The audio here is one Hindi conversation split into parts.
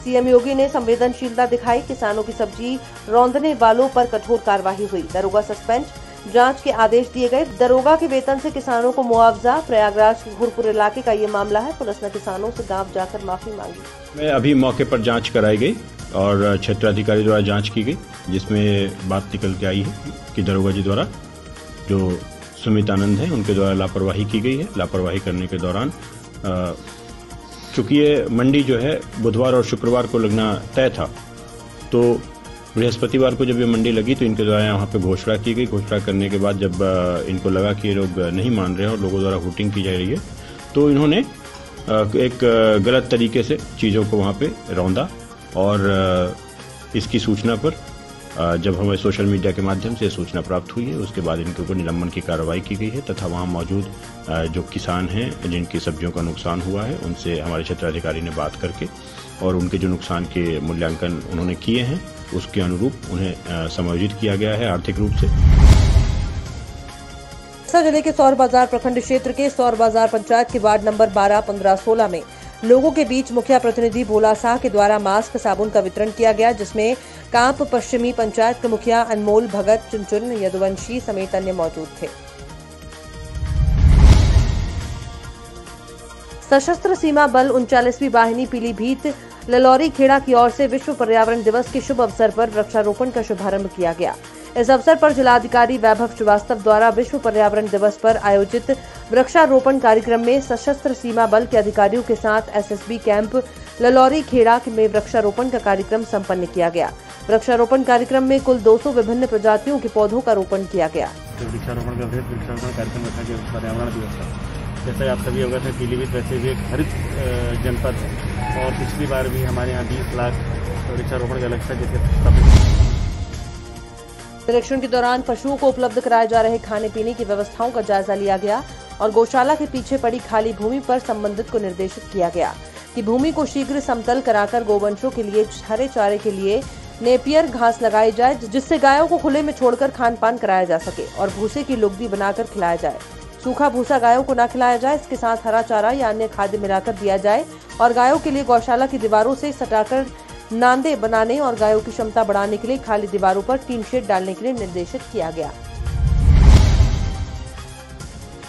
सीएम योगी ने संवेदनशीलता दिखाई, किसानों की सब्जी रौंदने वालों पर कठोर कार्रवाई हुई, दरोगा सस्पेंड, जांच के आदेश दिए गए। दरोगा के वेतन से किसानों को मुआवजा। प्रयागराज के घुरपुर इलाके का ये मामला है। पुलिस ने किसानों से गांव जाकर माफी मांगी। मैं अभी मौके पर जांच कराई गई और क्षेत्राधिकारी द्वारा जांच की गई, जिसमें बात निकल के आई है कि दरोगा जी द्वारा जो सुमित आनंद है उनके द्वारा लापरवाही की गई है। लापरवाही करने के दौरान चूंकि ये मंडी जो है बुधवार और शुक्रवार को लगना तय था, तो बृहस्पतिवार को जब ये मंडी लगी तो इनके द्वारा यहाँ पे घोषणा की गई। घोषणा करने के बाद जब इनको लगा कि ये लोग नहीं मान रहे हैं और लोगों द्वारा वोटिंग की जा रही है, तो इन्होंने एक गलत तरीके से चीज़ों को वहाँ पे रौंदा और इसकी सूचना पर जब हमें सोशल मीडिया के माध्यम से सूचना प्राप्त हुई है, उसके बाद इनके ऊपर निलंबन की कार्रवाई की गई है तथा वहाँ मौजूद जो किसान हैं जिनकी सब्जियों का नुकसान हुआ है, उनसे हमारे क्षेत्राधिकारी ने बात करके और उनके जो नुकसान के मूल्यांकन उन्होंने किए हैं उसके अनुरूप उन्हें समायोजित किया गया है आर्थिक रूप से। जिले के सौर बाजार प्रखंड क्षेत्र के सौर बाजार पंचायत के वार्ड नंबर 12, 15, 16 में लोगों के बीच मुखिया प्रतिनिधि भोला शाह के द्वारा मास्क साबुन का वितरण किया गया, जिसमें कांप पश्चिमी पंचायत के मुखिया अनमोल भगत, चुनचुन यदुवंशी समेत अन्य मौजूद थे। सशस्त्र सीमा बल 39वीं वाहिनी पीलीभीत ललौरी खेड़ा की ओर से विश्व पर्यावरण दिवस के शुभ अवसर पर वृक्षारोपण का शुभारंभ किया गया। इस अवसर पर जिलाधिकारी वैभव श्रीवास्तव द्वारा विश्व पर्यावरण दिवस पर आयोजित वृक्षारोपण कार्यक्रम में सशस्त्र सीमा बल के अधिकारियों के साथ एसएसबी कैंप ललौरी खेड़ा में वृक्षारोपण का कार्यक्रम संपन्न किया गया। वृक्षारोपण कार्यक्रम में कुल 200 विभिन्न प्रजातियों के पौधों का रोपण किया गया। वृक्षारोपण का वृक्षारोपण कार्यक्रम रखा गया पर्यावरण दिवस का। जैसे आप सभी अवगत हैं, पीलीभीत वैसे भी एक हरित जनपद है और पिछली बार भी हमारे यहाँ 20 लाख वृक्षारोपण का लक्ष्य जैसे निरीक्षण के दौरान पशुओं को उपलब्ध कराए जा रहे खाने पीने की व्यवस्थाओं का जायजा लिया गया और गौशाला के पीछे पड़ी खाली भूमि पर संबंधित को निर्देशित किया गया कि भूमि को शीघ्र समतल कराकर गोवंशों के लिए हरे चारे के लिए नेपियर घास लगाई जाए, जिससे गायों को खुले में छोड़कर खान पान कराया जा सके और भूसे की लुगदी बनाकर खिलाया जाए। सूखा भूसा गायों को न खिलाया जाए, इसके साथ हरा चारा या अन्य खाद्य मिलाकर दिया जाए और गायों के लिए गौशाला की दीवारों से सटाकर नांदे बनाने और गायों की क्षमता बढ़ाने के लिए खाली दीवारों पर टीन शेड डालने के लिए निर्देशित किया गया।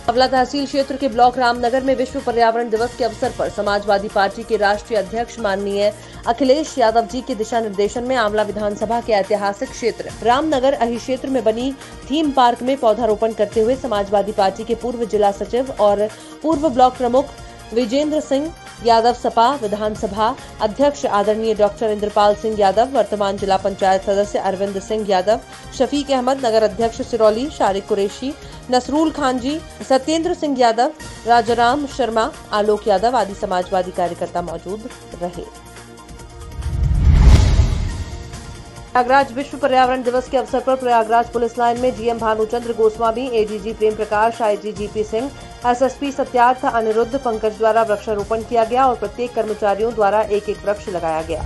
अवला तहसील क्षेत्र के ब्लॉक रामनगर में विश्व पर्यावरण दिवस के अवसर पर समाजवादी पार्टी के राष्ट्रीय अध्यक्ष माननीय अखिलेश यादव जी के दिशा निर्देशन में आंवला विधानसभा के ऐतिहासिक क्षेत्र रामनगर अही क्षेत्र में बनी थीम पार्क में पौधारोपण करते हुए समाजवादी पार्टी के पूर्व जिला सचिव और पूर्व ब्लॉक प्रमुख विजेंद्र सिंह यादव, सपा विधानसभा अध्यक्ष आदरणीय डॉक्टर इंद्रपाल सिंह यादव, वर्तमान जिला पंचायत सदस्य अरविंद सिंह यादव, शफीक अहमद, नगर अध्यक्ष सिरौली शारिक कुरैशी, नसरूल खान जी, सत्येंद्र सिंह यादव, राजाराम शर्मा, आलोक यादव आदि समाजवादी कार्यकर्ता मौजूद रहे। प्रयागराज विश्व पर्यावरण दिवस के अवसर पर प्रयागराज पुलिस लाइन में DM Bhanuchandra Goswami, ADG Prem Prakash, IG GP Singh, SSP Satyarth Aniruddh Pankaj द्वारा वृक्षारोपण किया गया और प्रत्येक कर्मचारियों द्वारा एक एक वृक्ष लगाया गया।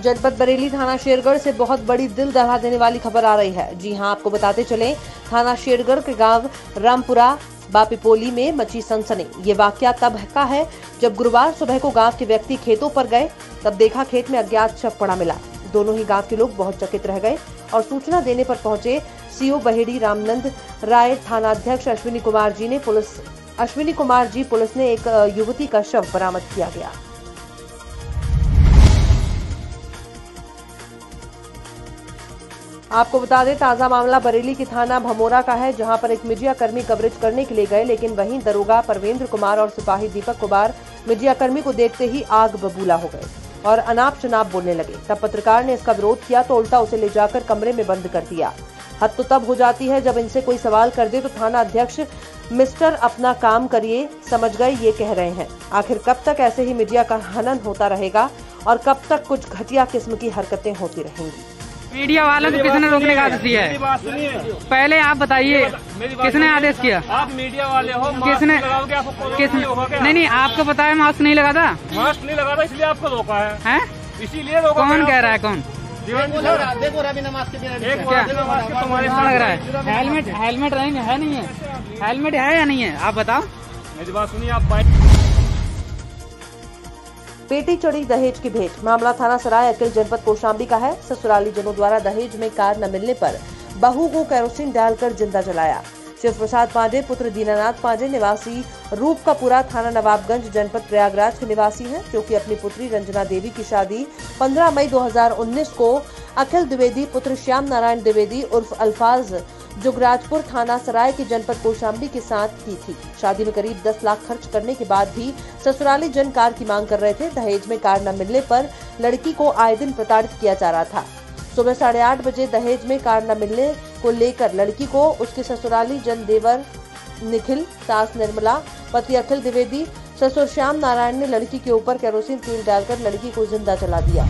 जनपद बरेली थाना शेरगढ़ से बहुत बड़ी दिल दहला देने वाली खबर आ रही है। जी हां, आपको बताते चले, थाना शेरगढ़ के गांव रामपुरा बापीपोली में मची सनसनी। ये वाकया तब का है जब गुरुवार सुबह को गांव के व्यक्ति खेतों पर गए, तब देखा खेत में अज्ञात शव पड़ा मिला। दोनों ही गांव के लोग बहुत चकित रह गए और सूचना देने पर पहुंचे सीओ बहेड़ी रामनंद राय, थानाध्यक्ष अश्विनी कुमार जी पुलिस ने एक युवती का शव बरामद किया गया। आपको बता दें, ताजा मामला बरेली के थाना भमोरा का है, जहां पर एक मीडिया कर्मी कवरेज करने के लिए गए, लेकिन वहीं दरोगा परवेंद्र कुमार और सिपाही दीपक कुमार मीडिया कर्मी को देखते ही आग बबूला हो गए और अनाप शनाप बोलने लगे। तब पत्रकार ने इसका विरोध किया तो उल्टा उसे ले जाकर कमरे में बंद कर दिया। हद तो तब हो जाती है जब इनसे कोई सवाल कर दे तो थाना अध्यक्ष मिस्टर अपना काम करिए, समझ गए ये कह रहे हैं। आखिर कब तक ऐसे ही मीडिया का हनन होता रहेगा और कब तक कुछ घटिया किस्म की हरकतें होती रहेंगी? मीडिया वालों को किसने रोकने का आदेश दिया है? पहले आप बताइए, किसने आदेश किया? आप मीडिया वाले हो, किसने? नहीं, आपको पता है मास्क नहीं लगा था? मास्क नहीं लगा था इसलिए आपको रोका है। इसीलिए रोका। कौन कह रहा है? कौन देखो बिना मास्क के लग रहा है? हेलमेट है नहीं है? हेलमेट है या नहीं है? आप बताओ। मेरी बात सुनिए, आप पेटी चढ़ी दहेज की भेंट। मामला थाना सराय अकिल जनपद कौशाम्बी का है। ससुराली जनों द्वारा दहेज में कार न मिलने पर बहू को केरोसिन डालकर जिंदा जलाया। शिव प्रसाद पांडे पुत्र दीनानाथ पांडे निवासी रूपकापुरा थाना नवाबगंज जनपद प्रयागराज के निवासी हैं, जो कि अपनी पुत्री रंजना देवी की शादी 15 मई 2019 को अखिल द्विवेदी पुत्र श्याम नारायण द्विवेदी उर्फ अल्फाज जुगराजपुर थाना सराय के जनपद कौशाम्बी के साथ की थी। शादी में करीब 10 लाख खर्च करने के बाद भी ससुराली जन कार की मांग कर रहे थे। दहेज में कार न मिलने पर लड़की को आए दिन प्रताड़ित किया जा रहा था। सुबह 8:30 बजे दहेज में कार न मिलने को लेकर लड़की को उसके ससुराली जन देवर निखिल, सास निर्मला, पति अखिल द्विवेदी, ससुर श्याम नारायण ने लड़की के ऊपर केरोसिन तेल डालकर लड़की को जिंदा जला दिया।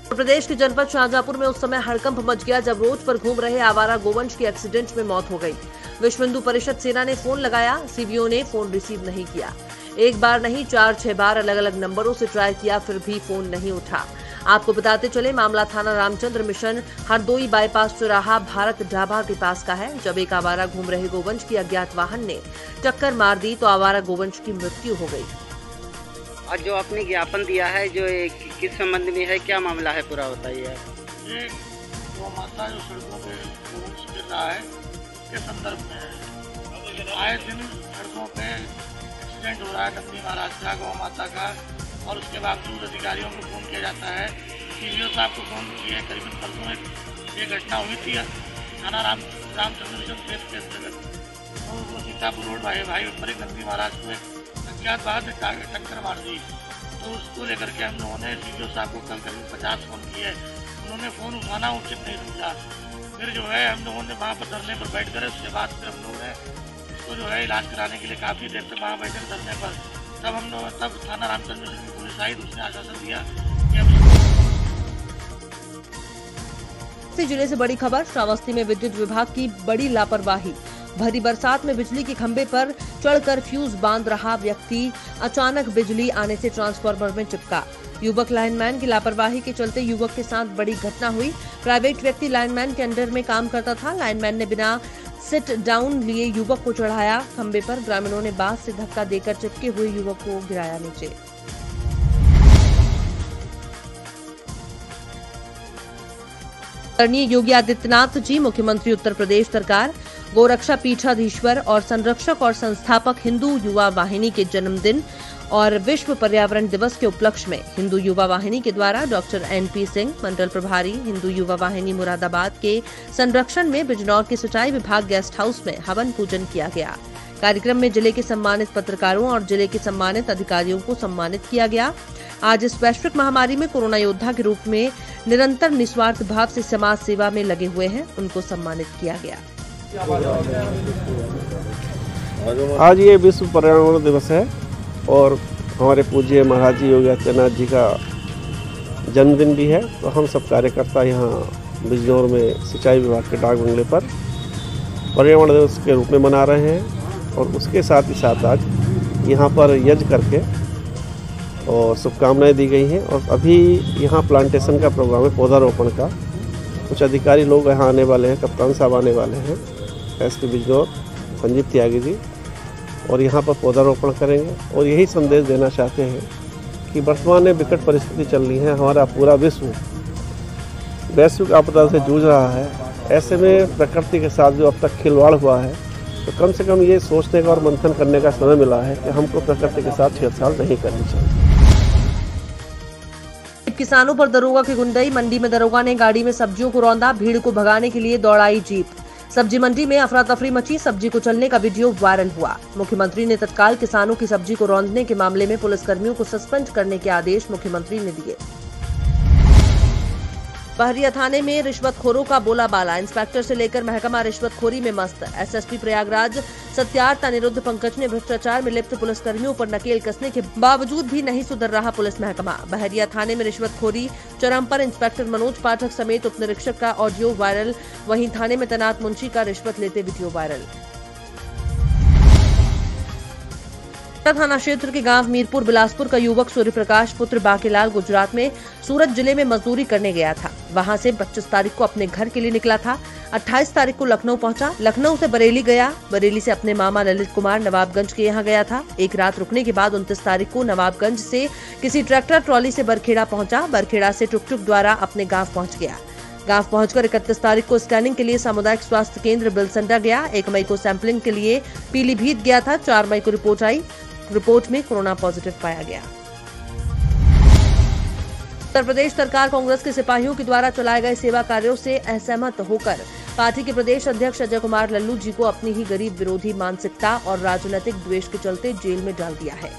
उत्तर प्रदेश के जनपद शाहजहांपुर में उस समय हड़कंप मच गया जब रोड पर घूम रहे आवारा गोवंश की एक्सीडेंट में मौत हो गई। विश्व हिंदू परिषद सेना ने फोन लगाया, सीबीओ ने फोन रिसीव नहीं किया। एक बार नहीं 4-6 बार अलग अलग नंबरों से ट्राई किया, फिर भी फोन नहीं उठा। आपको बताते चले मामला थाना रामचंद्र मिशन हरदोई बाईपास चौराहा भारत ढाबा के पास का है। जब एक आवारा घूम रहे गोवंश की अज्ञात वाहन ने टक्कर मार दी तो आवारा गोवंश की मृत्यु हो गई। और जो आपने ज्ञापन दिया है जो किस संबंध में है, क्या मामला है, पूरा बताइए। ये गौ माता जो सड़कों पे गोवंश गिर रहा है के संदर्भ में आए दिन सड़कों पे एक्सीडेंट हो रहा है डब्बी महाराज का, गौ माता का, और उसके बावजूद अधिकारियों को फोन किया जाता है। सीबीओ साहब को फोन किए। करीबन परसों एक घटना हुई थी थाना रामचंद्र मिशन क्षेत्र के अंतर्गत, तो सीतापुर रोड भाई पर डब्बी महाराज को अज्ञात वाहन ने टक्कर मार दी। तो उसको लेकर के हम लोगों ने सीबीओ साहब को कल करीब 50 फोन किए। उन्होंने फोन उठाना उचित नहीं समझा। फिर जो है हम लोगों ने वहाँ पर धरने पर बैठ कर उसके बाद फिर हम लोगों ने उसको जो है इलाज कराने के लिए काफ़ी देर तक वहाँ बैठे धरने पर। तब थाना रामचंद्र की पुलिस आई, उसने आश्वासन दिया कि जिले से बड़ी खबर। श्रावस्ती में विद्युत विभाग की बड़ी लापरवाही। भरी बरसात में बिजली के खंभे पर चढ़कर फ्यूज बांध रहा व्यक्ति अचानक बिजली आने से ट्रांसफार्मर में चिपका। युवक लाइनमैन की लापरवाही के चलते युवक के साथ बड़ी घटना हुई। प्राइवेट व्यक्ति लाइनमैन के अंडर में काम करता था। लाइनमैन ने बिना सिट डाउन लिए युवक को चढ़ाया खंभे पर। ग्रामीणों ने बांस से धक्का देकर चिपके हुए युवक को गिराया नीचे। आदरणीय योगी आदित्यनाथ जी, मुख्यमंत्री उत्तर प्रदेश सरकार, गोरक्षा पीठाधीश्वर और संरक्षक और संस्थापक हिंदू युवा वाहिनी के जन्मदिन और विश्व पर्यावरण दिवस के उपलक्ष्य में हिंदू युवा वाहिनी के द्वारा डॉक्टर NP सिंह, मंडल प्रभारी हिंदू युवा वाहिनी मुरादाबाद के संरक्षण में बिजनौर के सिंचाई विभाग गेस्ट हाउस में हवन पूजन किया गया। कार्यक्रम में जिले के सम्मानित पत्रकारों और जिले के सम्मानित अधिकारियों को सम्मानित किया गया। आज इस वैश्विक महामारी में कोरोना योद्धा के रूप में निरंतर निस्वार्थ भाव से समाज सेवा में लगे हुए हैं, उनको सम्मानित किया गया। आज ये विश्व पर्यावरण दिवस है और हमारे पूज्य महाराज जी योगी आदित्यनाथ जी का जन्मदिन भी है। तो हम सब कार्यकर्ता यहाँ बिजनौर में सिंचाई विभाग के डाक बंगले पर पर्यावरण दिवस के रूप में मना रहे हैं और उसके साथ ही साथ आज यहाँ पर यज्ञ करके और शुभकामनाएं दी गई हैं। और अभी यहाँ प्लांटेशन का प्रोग्राम है, पौधारोपण का। कुछ अधिकारी लोग यहाँ आने वाले हैं, कप्तान साहब आने वाले हैं, SP बिजनौर संजीव त्यागी जी, और यहाँ पर पौधारोपण करेंगे। और यही संदेश देना चाहते हैं कि वर्तमान में विकट परिस्थिति चल रही है, हमारा पूरा विश्व वैश्विक आपदा से जूझ रहा है। ऐसे में प्रकृति के साथ जो अब तक खिलवाड़ हुआ है, तो कम से कम ये सोचने का और मंथन करने का समय मिला है कि हमको प्रकृति के साथ छेड़छाड़ नहीं करनी चाहिए। किसानों पर दरोगा की गुंडई। मंडी में दरोगा ने गाड़ी में सब्जियों को रौंदा, भीड़ को भगाने के लिए दौड़ाई जीप। सब्जी मंडी में अफरा तफरी मची, सब्जी को चलने का वीडियो वायरल हुआ। मुख्यमंत्री ने तत्काल किसानों की सब्जी को रौंदने के मामले में पुलिसकर्मियों को सस्पेंड करने के आदेश मुख्यमंत्री ने दिए। बहरिया थाने में रिश्वतखोरों का बोलाबाला। इंस्पेक्टर से लेकर महकमा रिश्वतखोरी में मस्त। SSP प्रयागराज सत्यार्थ अनिरुद्ध पंकज ने भ्रष्टाचार में लिप्त पुलिसकर्मियों पर नकेल कसने के बावजूद भी नहीं सुधर रहा पुलिस महकमा। बहरिया थाने में रिश्वतखोरी चरम पर। इंस्पेक्टर मनोज पाठक समेत उप निरीक्षक का ऑडियो वायरल। वहीं थाने में तैनात मुंशी का रिश्वत लेते वीडियो वायरल। कोटा थाना क्षेत्र के गांव मीरपुर बिलासपुर का युवक सूर्य प्रकाश पुत्र बाकीलाल गुजरात में सूरत जिले में मजदूरी करने गया था। वहां से 25 तारीख को अपने घर के लिए निकला था। 28 तारीख को लखनऊ पहुंचा। लखनऊ से बरेली गया। बरेली से अपने मामा ललित कुमार नवाबगंज के यहाँ गया था। एक रात रुकने के बाद 29 तारीख को नवाबगंज से किसी ट्रैक्टर ट्रॉली से बरखेड़ा पहुंचा। बरखेड़ा से टुकटुक द्वारा अपने गाँव पहुंच गया। गांव पहुंचकर 31 तारीख को स्कैनिंग के लिए सामुदायिक स्वास्थ्य केंद्र बिलसंडा गया। 1 मई को सैंपलिंग के लिए पीलीभीत गया था। 4 मई को रिपोर्ट आई। रिपोर्ट में कोरोना पॉजिटिव पाया गया। उत्तर प्रदेश सरकार कांग्रेस के सिपाहियों के द्वारा चलाए गए सेवा कार्यों से असहमत होकर पार्टी के प्रदेश अध्यक्ष अजय कुमार लल्लू जी को अपनी ही गरीब विरोधी मानसिकता और राजनीतिक द्वेष के चलते जेल में डाल दिया है।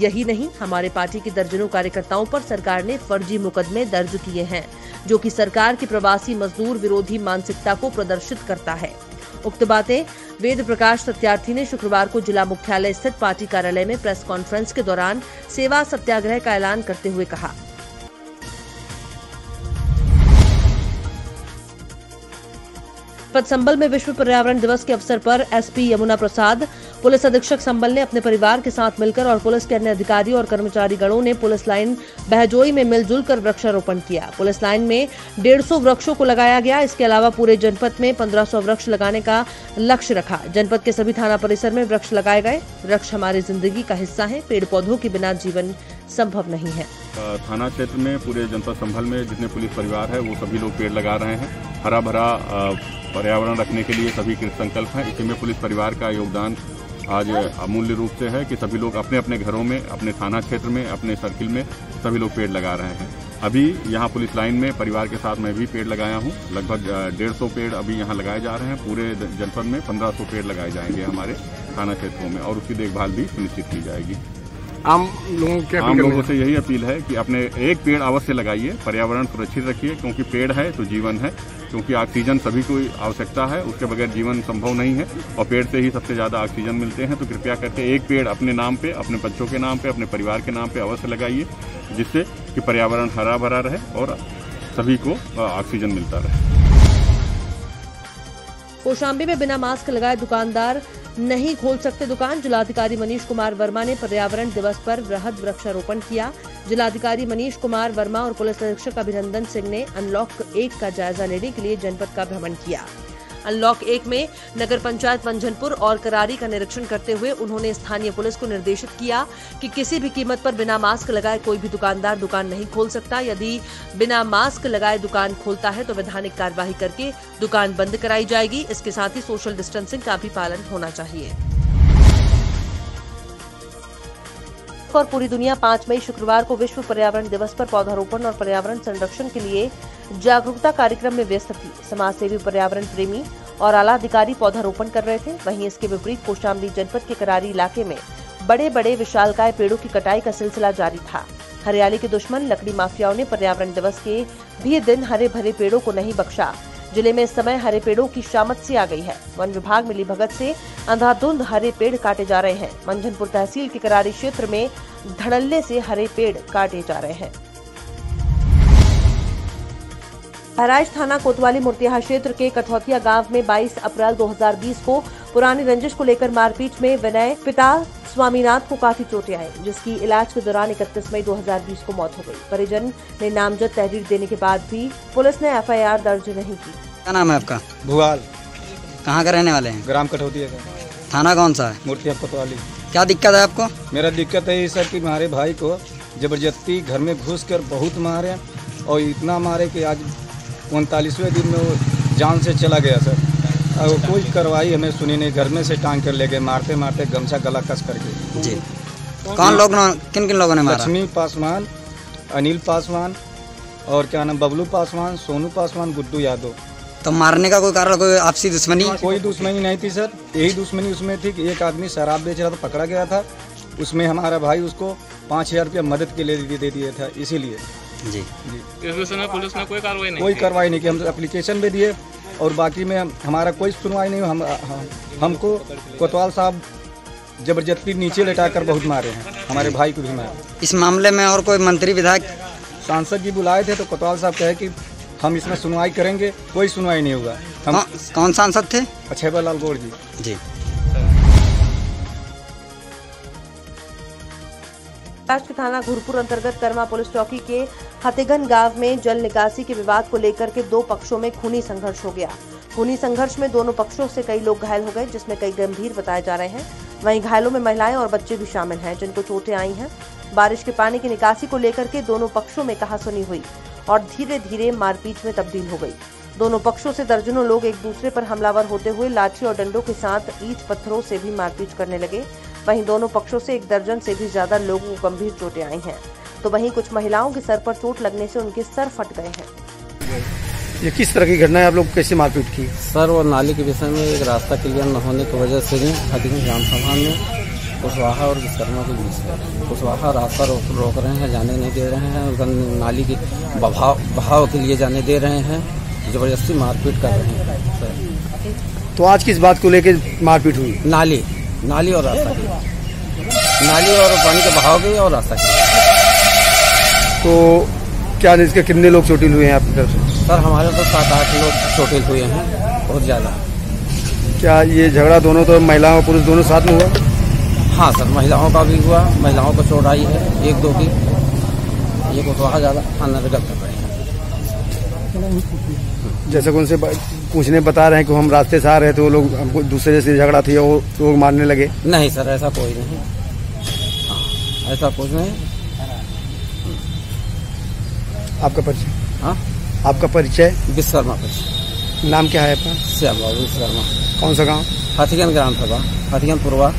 यही नहीं, हमारे पार्टी के दर्जनों कार्यकर्ताओं पर सरकार ने फर्जी मुकदमे दर्ज किए हैं, जो कि सरकार की प्रवासी मजदूर विरोधी मानसिकता को प्रदर्शित करता है। उक्त बातें वेद प्रकाश सत्यार्थी ने शुक्रवार को जिला मुख्यालय स्थित पार्टी कार्यालय में प्रेस कॉन्फ्रेंस के दौरान सेवा सत्याग्रह का ऐलान करते हुए कहा। संबल में विश्व पर्यावरण दिवस के अवसर पर एसपी यमुना प्रसाद, पुलिस अधीक्षक संबल ने अपने परिवार के साथ मिलकर और पुलिस के अन्य अधिकारी और कर्मचारी गणों ने पुलिस लाइन बहजोई में मिलजुल कर वृक्षारोपण किया। पुलिस लाइन में 150 वृक्षों को लगाया गया। इसके अलावा पूरे जनपद में 1500 वृक्ष लगाने का लक्ष्य रखा। जनपद के सभी थाना परिसर में वृक्ष लगाए गए। वृक्ष हमारी जिंदगी का हिस्सा है। पेड़ पौधों के बिना जीवन संभव नहीं है। थाना क्षेत्र में पूरे जनपद संभल में जितने पुलिस परिवार है वो सभी लोग पेड़ लगा रहे हैं। हरा भरा पर्यावरण रखने के लिए सभी कृत संकल्प हैं। इसी में पुलिस परिवार का योगदान आज अमूल्य रूप से है कि सभी लोग अपने अपने घरों में, अपने थाना क्षेत्र में, अपने सर्किल में सभी लोग पेड़ लगा रहे हैं। अभी यहाँ पुलिस लाइन में परिवार के साथ मैं भी पेड़ लगाया हूँ। लगभग 150 पेड़ अभी यहाँ लगाए जा रहे हैं। पूरे जनपद में 1500 पेड़ लगाए जाएंगे हमारे थाना क्षेत्रों में और उसकी देखभाल भी सुनिश्चित की जाएगी। आम लोगों से यही अपील है कि अपने एक पेड़ अवश्य लगाइए, पर्यावरण सुरक्षित रखिए, क्योंकि पेड़ है तो जीवन है। क्योंकि ऑक्सीजन सभी को आवश्यकता है, उसके बगैर जीवन संभव नहीं है और पेड़ से ही सबसे ज्यादा ऑक्सीजन मिलते हैं। तो कृपया करके एक पेड़ अपने नाम पे, अपने बच्चों के नाम पे, अपने परिवार के नाम पे अवश्य लगाइए, जिससे कि पर्यावरण हरा भरा रहे और सभी को ऑक्सीजन मिलता रहे। कौशाम्बी में बिना मास्क लगाए दुकानदार नहीं खोल सकते दुकान। जिलाधिकारी मनीष कुमार वर्मा ने पर्यावरण दिवस पर वृहद वृक्षारोपण किया। जिलाधिकारी मनीष कुमार वर्मा और पुलिस अधीक्षक अभिनंदन सिंह ने अनलॉक 1 का जायजा लेने के लिए जनपद का भ्रमण किया। अनलॉक 1 में नगर पंचायत मंझनपुर और करारी का निरीक्षण करते हुए उन्होंने स्थानीय पुलिस को निर्देशित किया कि किसी भी कीमत पर बिना मास्क लगाए कोई भी दुकानदार दुकान नहीं खोल सकता। यदि बिना मास्क लगाए दुकान खोलता है तो वैधानिक कार्यवाही करके दुकान बंद कराई जाएगी। इसके साथ ही सोशल डिस्टेंसिंग का भी पालन होना चाहिए। और पूरी दुनिया 5 मई शुक्रवार को विश्व पर्यावरण दिवस पर पौधारोपण और पर्यावरण संरक्षण के लिए जागरूकता कार्यक्रम में व्यस्त थी। समाजसेवी, पर्यावरण प्रेमी और आला अधिकारी पौधारोपण कर रहे थे। वहीं इसके विपरीत कौशाम्बी जनपद के करारी इलाके में बड़े बड़े विशालकाय पेड़ों की कटाई का सिलसिला जारी था। हरियाली के दुश्मन लकड़ी माफियाओं ने पर्यावरण दिवस के भी दिन हरे भरे पेड़ों को नहीं बख्शा। जिले में इस समय हरे पेड़ों की शामत सी आ गई है। वन विभाग मिली भगत से अंधाधुंध हरे पेड़ काटे जा रहे हैं। मंझनपुर तहसील के करारी क्षेत्र में धड़ल्ले से हरे पेड़ काटे जा रहे हैं। बहराइच थाना कोतवाली मुर्तियाहा क्षेत्र के कठौतिया गांव में 22 अप्रैल 2020 को पुरानी रंजिश को लेकर मारपीट में विनय पिता स्वामीनाथ को काफी चोटें आई, जिसकी इलाज के दौरान 31 मई 2020 को मौत हो गई। परिजन ने नामजद तहरीर देने के बाद भी पुलिस ने एफआईआर दर्ज नहीं की। क्या नाम है आपका? भुआल। कहाँ का रहने वाले हैं? ग्राम कठौतिया का। थाना कौन सा है? मुर्तियाहा कोतवाली। क्या दिक्कत है आपको? मेरा दिक्कत है सर कि हमारे भाई को जबरदस्ती घर में घुस कर बहुत मारे और इतना मारे कि आज 39वें दिन में वो जान से चला गया सर। और कोई कार्रवाई हमें सुनी नहीं। घर में से टांग कर ले गए, मारते मारते गमछा गला कस करके। जी। कौन लोग, किन किन लोगों ने मारा? लक्ष्मी पासवान, अनिल पासवान और क्या नाम बबलू पासवान, सोनू पासवान, गुड्डू यादव। तो मारने का कोई कारण, कोई आपसी दुश्मनी? कोई दुश्मनी नहीं थी सर। यही दुश्मनी उसमें थी कि एक आदमी शराब बेच रहा था, पकड़ा गया था। उसमें हमारा भाई उसको 5000 रुपया मदद के लिए दे दिया था, इसीलिए। जी। इस विषय में पुलिस ने कोई कार्रवाई नहीं की। हम एप्लीकेशन भी दिए और बाकी में हमारा कोई सुनवाई नहीं। हमको कोतवाल साहब जबरदस्ती नीचे लेटाकर बहुत मारे हैं, हमारे भाई को भी मारे। इस मामले में और कोई मंत्री, विधायक, सांसद जी बुलाए थे तो कोतवाल साहब कहे कि हम इसमें सुनवाई करेंगे। कोई सुनवाई नहीं होगा। कौन सांसद थे? अक्षय लाल गौड़ जी। जी। महाराष्ट्र के थाना घुरपुर अंतर्गत कर्मा पुलिस चौकी के हतेगन गांव में जल निकासी के विवाद को लेकर के दो पक्षों में खूनी संघर्ष हो गया। खूनी संघर्ष में दोनों पक्षों से कई लोग घायल हो गए, जिसमें कई गंभीर बताए जा रहे हैं। वहीं घायलों में महिलाएं और बच्चे भी शामिल हैं, जिनको चोटें आई हैं। बारिश के पानी की निकासी को लेकर के दोनों पक्षों में कहासुनी हुई और धीरे धीरे मारपीट में तब्दील हो गई। दोनों पक्षों से दर्जनों लोग एक दूसरे पर हमलावर होते हुए लाठी और डंडों के साथ ईंट पत्थरों से भी मारपीट करने लगे। वहीं दोनों पक्षों से एक दर्जन से भी ज्यादा लोगों को गंभीर चोटें आई हैं, तो वहीं कुछ महिलाओं के सर पर चोट लगने से उनके सर फट गए हैं। ये किस तरह की घटना है? आप लोग कैसे मारपीट की? सर, वो नाली के विषय में एक रास्ता क्लियर न होने की वजह से हथिगन ग्राम सभा में कुशवाहा और विश्वकर्मा के बीच है। कुशवाहा रास्ता रोक रहे हैं, जाने नहीं दे रहे हैं, उधर नाली के बहाव के लिए जाने दे रहे हैं, जबरदस्ती मारपीट कर रहे हैं। तो आज किस बात को लेकर मारपीट हुई? नाली और रास्ता की, नाली और पानी के बहाव की और रास्ता की। तो क्या इसके कितने लोग चोटिल हुए हैं आपकी तरफ से? सर, हमारे तो 7-8 लोग चोटिल हुए हैं, बहुत ज्यादा। क्या ये झगड़ा दोनों तो महिलाओं और पुरुष दोनों साथ में हुआ? हाँ सर, महिलाओं का भी हुआ, महिलाओं को चोट आई है, 1-2 की। ये कुशवाहा ज्यादा अनर्गल कर रहे हैं। जैसे कि उनसे पूछने बता रहे हैं कि हम रास्ते से आ रहे थे, वो लोग हमको दूसरे से झगड़ा थी और लोग मारने लगे। नहीं सर, ऐसा कोई नहीं। हाँ, ऐसा कुछ नहीं। आपका परिचय? हाँ, आपका परिचय? विश्वकर्मा परिचय। नाम क्या है आपका? श्याम बाबू विश्वकर्मा। कौन सा गाँव? हथिगन ग्राम सभा, हथिगन पूर्वा।